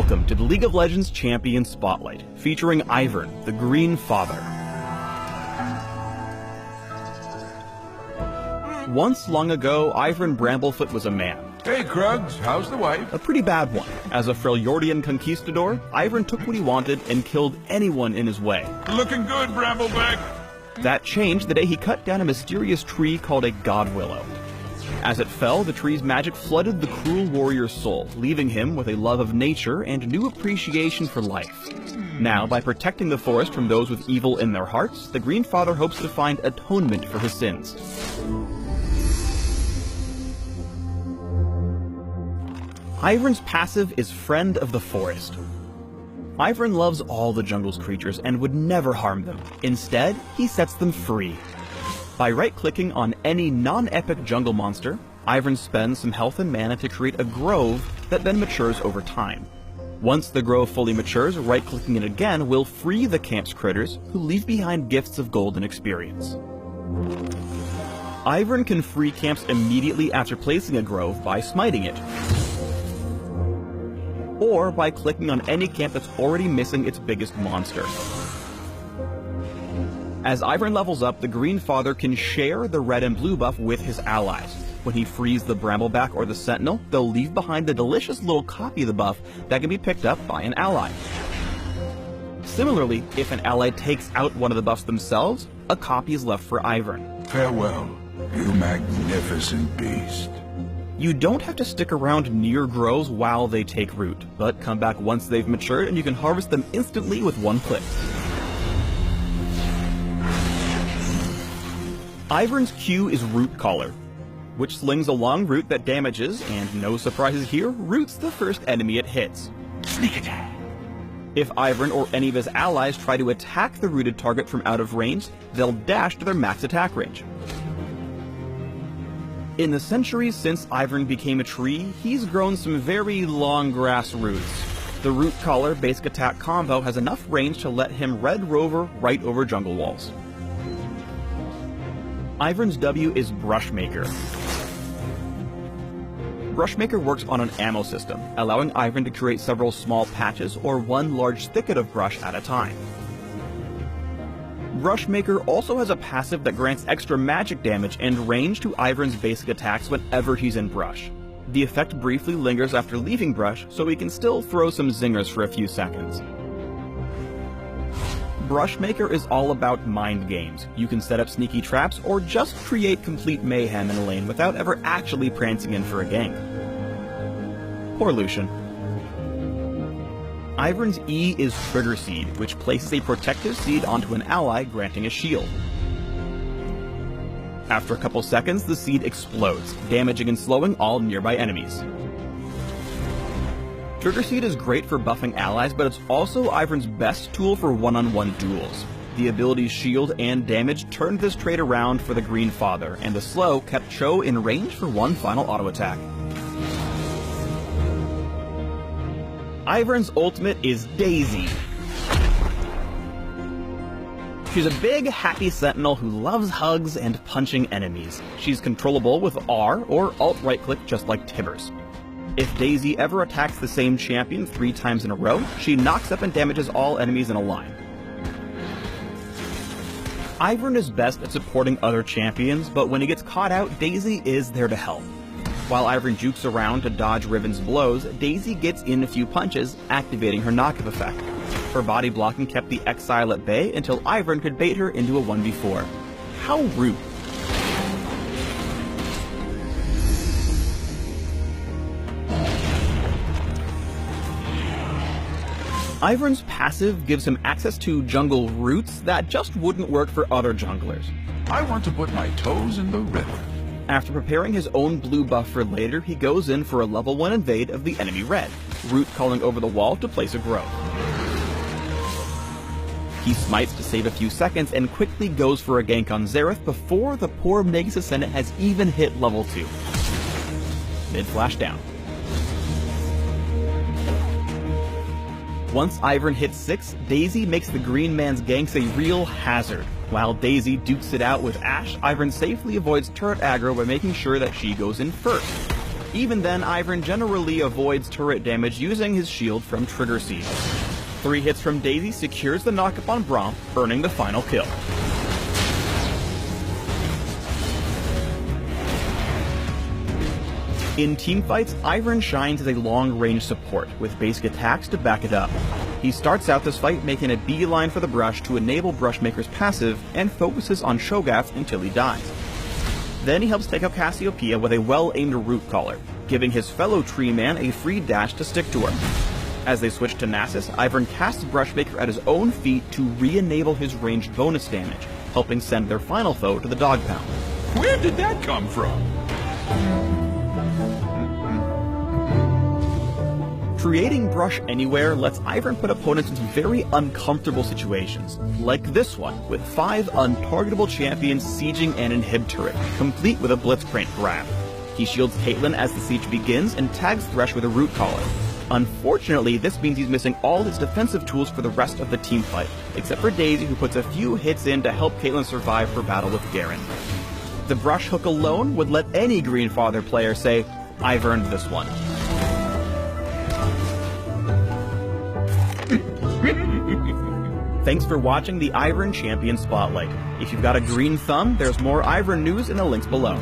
Welcome to the League of Legends Champion Spotlight, featuring Ivern, the Green Father. Once long ago, Ivern Bramblefoot was a man. Hey, Krugs, how's the wife? A pretty bad one. As a Freljordian conquistador, Ivern took what he wanted and killed anyone in his way. Looking good, Brambleback. That changed the day he cut down a mysterious tree called a God Willow. As it fell, the tree's magic flooded the cruel warrior's soul, leaving him with a love of nature and new appreciation for life. Now, by protecting the forest from those with evil in their hearts, the Green Father hopes to find atonement for his sins. Ivern's passive is Friend of the Forest. Ivern loves all the jungle's creatures and would never harm them. Instead, he sets them free. By right-clicking on any non-epic jungle monster, Ivern spends some health and mana to create a grove that then matures over time. Once the grove fully matures, right-clicking it again will free the camp's critters, who leave behind gifts of gold and experience. Ivern can free camps immediately after placing a grove by smiting it, or by clicking on any camp that's already missing its biggest monster. As Ivern levels up, the Green Father can share the red and blue buff with his allies. When he frees the Brambleback or the Sentinel, they'll leave behind a delicious little copy of the buff that can be picked up by an ally. Similarly, if an ally takes out one of the buffs themselves, a copy is left for Ivern. Farewell, you magnificent beast. You don't have to stick around near groves while they take root, but come back once they've matured and you can harvest them instantly with one click. Ivern's Q is Root Collar, which slings a long root that damages, and no surprises here, roots the first enemy it hits. Sneak attack. If Ivern or any of his allies try to attack the rooted target from out of range, they'll dash to their max attack range. In the centuries since Ivern became a tree, he's grown some very long grass roots. The Root Collar basic attack combo has enough range to let him Red Rover right over jungle walls. Ivern's W is Brushmaker. Brushmaker works on an ammo system, allowing Ivern to create several small patches or one large thicket of brush at a time. Brushmaker also has a passive that grants extra magic damage and range to Ivern's basic attacks whenever he's in brush. The effect briefly lingers after leaving brush, so he can still throw some zingers for a few seconds. Brushmaker is all about mind games. You can set up sneaky traps or just create complete mayhem in a lane without ever actually prancing in for a gank. Poor Lucian. Ivern's E is Trigger Seed, which places a protective seed onto an ally, granting a shield. After a couple seconds, the seed explodes, damaging and slowing all nearby enemies. Trigger Seed is great for buffing allies, but it's also Ivern's best tool for one-on-one duels. The ability's shield and damage turned this trait around for the Green Father, and the slow kept Cho in range for one final auto attack. Ivern's ultimate is Daisy. She's a big, happy sentinel who loves hugs and punching enemies. She's controllable with R or alt right-click just like Tibbers. If Daisy ever attacks the same champion 3 times in a row, she knocks up and damages all enemies in a line. Ivern is best at supporting other champions, but when he gets caught out, Daisy is there to help. While Ivern jukes around to dodge Riven's blows, Daisy gets in a few punches, activating her knock-up effect. Her body blocking kept the Exile at bay until Ivern could bait her into a 1v4. How rude. Ivern's passive gives him access to jungle roots that just wouldn't work for other junglers. I want to put my toes in the river. After preparing his own blue buff for later, he goes in for a level 1 invade of the enemy red, root calling over the wall to place a grove. He smites to save a few seconds and quickly goes for a gank on Xerath before the poor Megas Ascendant has even hit level 2. Mid-flash down. Once Ivern hits 6, Daisy makes the green man's ganks a real hazard. While Daisy dukes it out with Ashe, Ivern safely avoids turret aggro by making sure that she goes in first. Even then, Ivern generally avoids turret damage using his shield from Trigger Siege. 3 hits from Daisy secures the knockup on Braum, earning the final kill. In teamfights, Ivern shines as a long-range support, with basic attacks to back it up. He starts out this fight making a beeline for the brush to enable Brushmaker's passive, and focuses on Shogath until he dies. Then he helps take out Cassiopeia with a well-aimed Root Caller, giving his fellow Tree Man a free dash to stick to her. As they switch to Nasus, Ivern casts Brushmaker at his own feet to re-enable his ranged bonus damage, helping send their final foe to the Dog Pound. Where did that come from? Creating Brush Anywhere lets Ivern put opponents into very uncomfortable situations, like this one, with 5 untargetable champions sieging an inhib turret, complete with a Blitzcrank grab. He shields Caitlyn as the siege begins and tags Thresh with a Root Caller. Unfortunately, this means he's missing all his defensive tools for the rest of the teamfight, except for Daisy, who puts a few hits in to help Caitlyn survive her battle with Garen. The Brush hook alone would let any Greenfather player say, "I've earned this one." Thanks for watching the Ivern Champion Spotlight. If you've got a green thumb, there's more Ivern news in the links below.